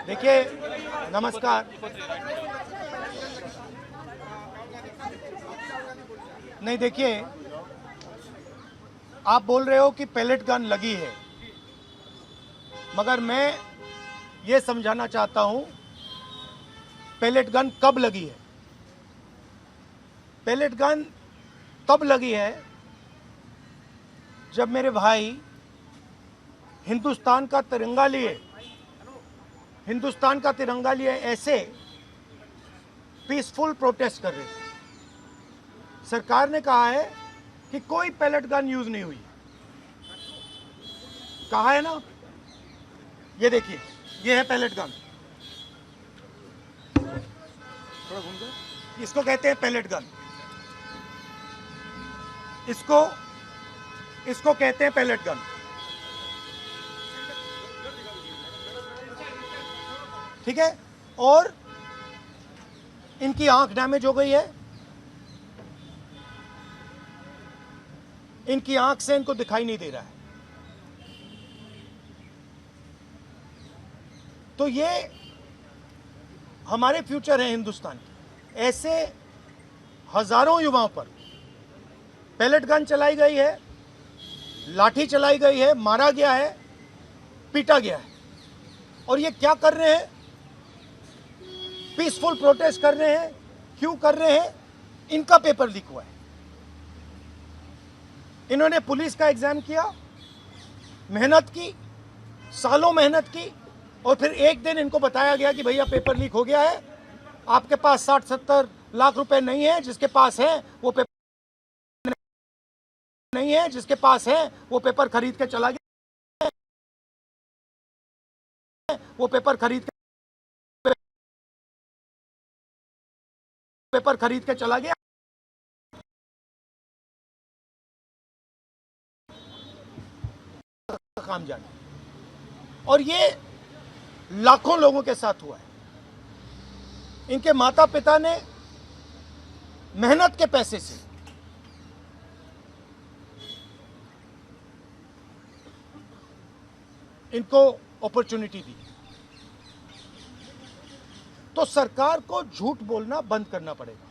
देखिए, नमस्कार। नहीं, देखिए, आप बोल रहे हो कि पैलेट गन लगी है, मगर मैं ये समझाना चाहता हूं पैलेट गन कब लगी है। पैलेट गन तब लगी है जब मेरे भाई हिंदुस्तान का तिरंगा लिए ऐसे पीसफुल प्रोटेस्ट कर रहे थे। सरकार ने कहा है कि कोई पैलेट गन यूज नहीं हुई। कहा है ना, ये देखिए, ये है पैलेट गन। थोड़ा घूम जाओ। इसको कहते हैं पैलेट गन। इसको कहते हैं पैलेट गन। ठीक है। और इनकी आंख डैमेज हो गई है, इनकी आंख से इनको दिखाई नहीं दे रहा है। तो ये हमारे फ्यूचर है हिंदुस्तान के। ऐसे हजारों युवाओं पर पैलेट गन चलाई गई है, लाठी चलाई गई है, मारा गया है, पीटा गया है। और ये क्या कर रहे हैं? पीसफुल प्रोटेस्ट कर रहे हैं। क्यों कर रहे हैं? इनका पेपर लीक हुआ है। इन्होंने पुलिस का एग्जाम किया, मेहनत की, सालों मेहनत की, और फिर एक दिन इनको बताया गया कि भैया पेपर लीक हो गया है, आपके पास 60-70 लाख रुपए नहीं है, जिसके पास है वो पेपर नहीं है, जिसके पास है वो पेपर खरीद के चला गया, वो पेपर खरीद के चला गया। काम जाने। और ये लाखों लोगों के साथ हुआ है। इनके माता पिता ने मेहनत के पैसे से इनको अपॉर्चुनिटी दी। तो सरकार को झूठ बोलना बंद करना पड़ेगा।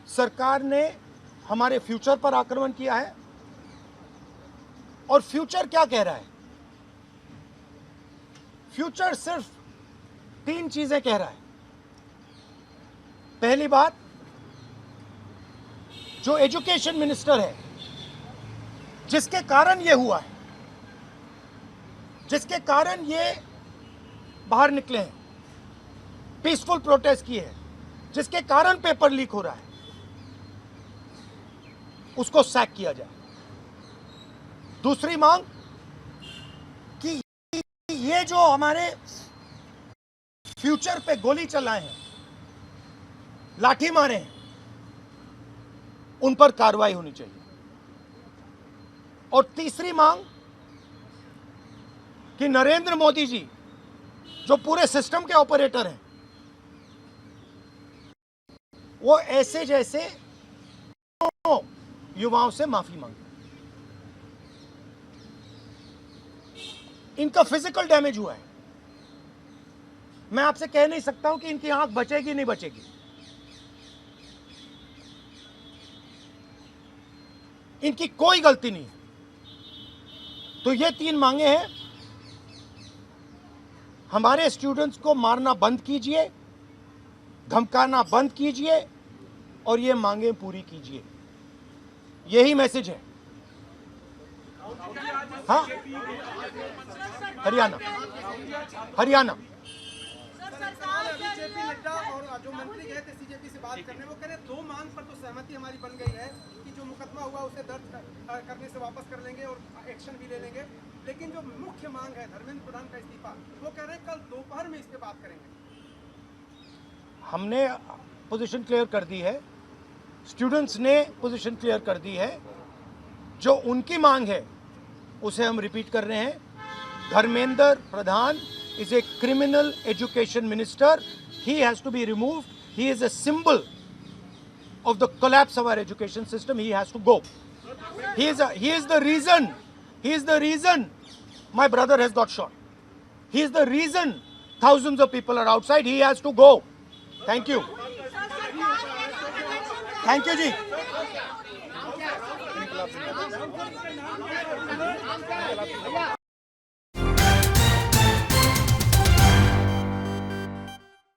सरकार ने हमारे फ्यूचर पर आक्रमण किया है, और फ्यूचर क्या कह रहा है? फ्यूचर सिर्फ 3 चीजें कह रहा है। पहली बात, जो एजुकेशन मिनिस्टर है, जिसके कारण ये हुआ है, जिसके कारण ये बाहर निकले हैं, पीसफुल प्रोटेस्ट किए हैं, जिसके कारण पेपर लीक हो रहा है, उसको सैक किया जाए। दूसरी मांग कि ये जो हमारे फ्यूचर पे गोली चलाए हैं, लाठी मारे हैं, उन पर कार्रवाई होनी चाहिए। और तीसरी मांग कि नरेंद्र मोदी जी, जो पूरे सिस्टम के ऑपरेटर हैं, वो ऐसे जैसे युवाओं से माफी मांगे। इनका फिजिकल डैमेज हुआ है। मैं आपसे कह नहीं सकता हूं कि इनकी आंख बचेगी नहीं बचेगी। इनकी कोई गलती नहीं है। तो ये 3 मांगे हैं। हमारे स्टूडेंट्स को मारना बंद कीजिए, धमकाना बंद कीजिए, और ये मांगे पूरी कीजिए। यही मैसेज है। हाँ, हरियाणा जेपी नड्डा और जो मंत्री गए थे सीजेपी से बात करने, वो कह रहे 2 मांग पर तो सहमति हमारी बन गई है कि जो मुकदमा हुआ उसे दर्ज करने से वापस कर लेंगे और एक्शन भी ले लेंगे। लेकिन जो मुख्य मांग है धर्मेंद्र प्रधान का इस्तीफा, वो कह रहे हैं कल दोपहर में इस पे बात करेंगे। हमने पोजीशन क्लियर कर दी है, स्टूडेंट्स ने पोजीशन क्लियर कर दी है। जो उनकी मांग है उसे हम रिपीट कर रहे हैं। Dharmendra Pradhan is a criminal education minister. He has to be removed. He is a symbol of the collapse of our education system. He has to go. He is the reason my brother has got shot. He is the reason thousands of people are outside. He has to go. Thank you. Thank you, ji.